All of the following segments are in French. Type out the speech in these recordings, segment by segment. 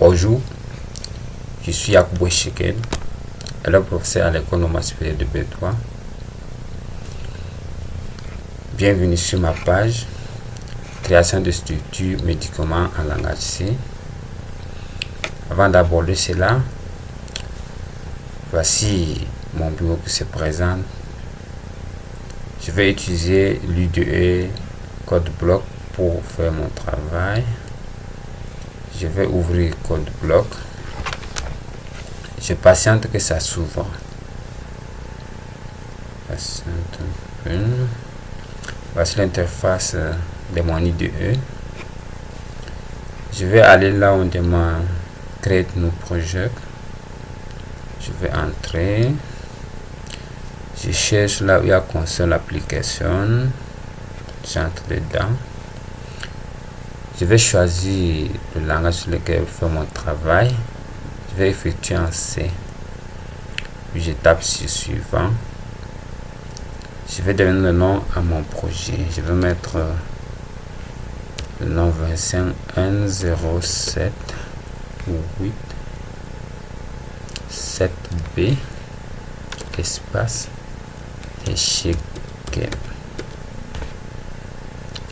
Bonjour, je suis Yakubo Sheken, élève professeur à l'école normale supérieure de Bétois. Bienvenue sur ma page création de structures médicaments en langage C. Avant d'aborder cela, voici mon bureau qui se présente. Je vais utiliser l'UDE code bloc pour faire mon travail. Je vais ouvrir code bloc. Je patiente que ça s'ouvre. Patiente un peu. Voici l'interface de mon IDE. Je vais aller là où on demande Create New Project. Je vais entrer. Je cherche là où il y a console application. J'entre dedans. Je vais choisir le langage sur lequel je vais faire mon travail. Je vais effectuer en C. Puis je tape sur suivant. Je vais donner le nom à mon projet. Je vais mettre le nom 25107 8 7B espace Esheken.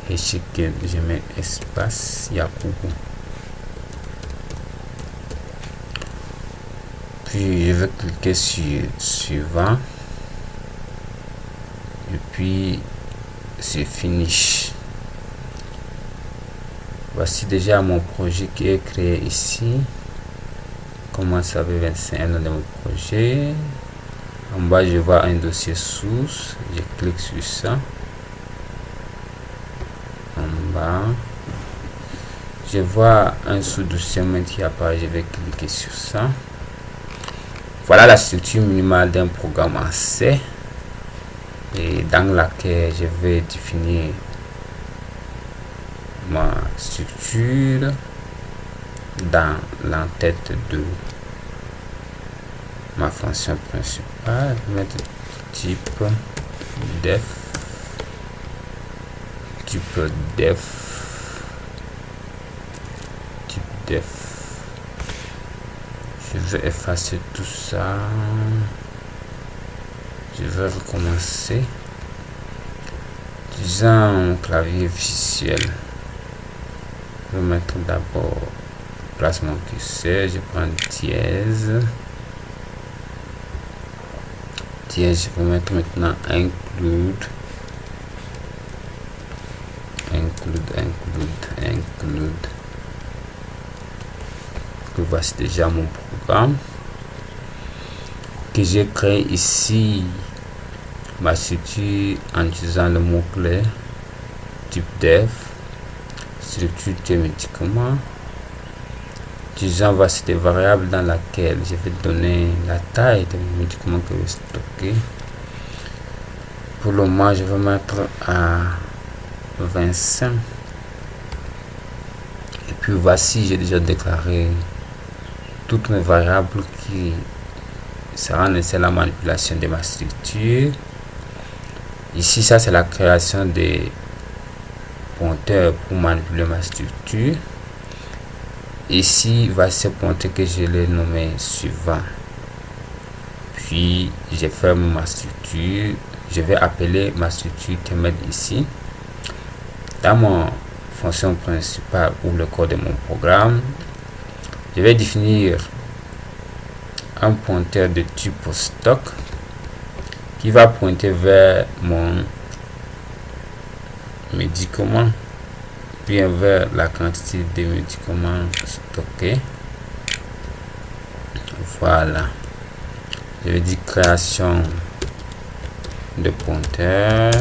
Esheken, je mets espace Yakubu. Puis je vais cliquer sur suivant. Et puis c'est finish. Voici déjà mon projet qui est créé ici. Comment ça veut 25 dans mon projet. En bas je vois un dossier source. Je clique sur ça. En bas je vois un sous-dossier qui apparaît. Je vais cliquer sur ça. Voilà la structure minimale d'un programme en C, et dans laquelle je vais définir ma structure dans l'entête de ma fonction principale. Je vais mettre type def, type def. Je vais effacer tout ça. Je vais recommencer. Disons mon clavier visuel. Je vais mettre d'abord placement curseur. Je prends dièse. Dièse, je vais mettre maintenant include. Voici déjà mon programme que j'ai créé ici. Ma structure en utilisant le mot-clé type dev, structure de médicament. Disons, voici des variables dans laquelle je vais donner la taille de médicament que je vais stocker. Pour le moment, je vais mettre à 25. Et puis voici, j'ai déjà déclaré toutes mes variables qui seront nécessaires à la manipulation de ma structure. Ici, ça c'est la création des pointeurs pour manipuler ma structure. Ici, voici ce pointeur que je l'ai nommé suivant. Puis, je ferme ma structure. Je vais appeler ma structure thème ici. Dans mon fonction principale ou le code de mon programme, je vais définir un pointeur de type stock qui va pointer vers mon médicament, bien vers la quantité de médicaments stockés. Voilà. Je vais dire création de pointeur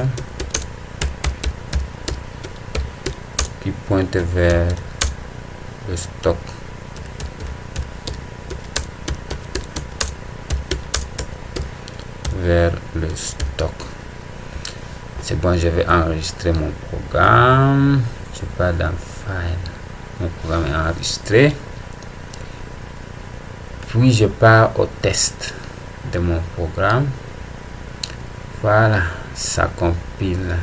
qui pointe vers le stock. Vers le stock. C'est bon, je vais enregistrer mon programme. Je pars dans file. Mon programme est enregistré. Puis je pars au test de mon programme. Voilà, ça compile.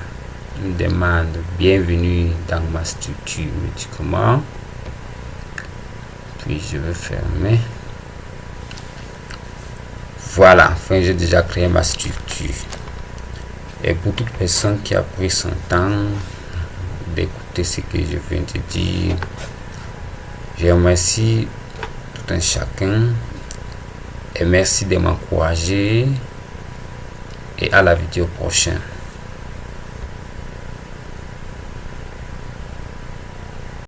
Une demande bienvenue dans ma structure médicament. puis je vais fermer. Voilà, enfin j'ai déjà créé ma structure. Et pour toute personne qui a pris son temps d'écouter ce que je viens de dire, je remercie tout un chacun et merci de m'encourager et à la vidéo prochaine.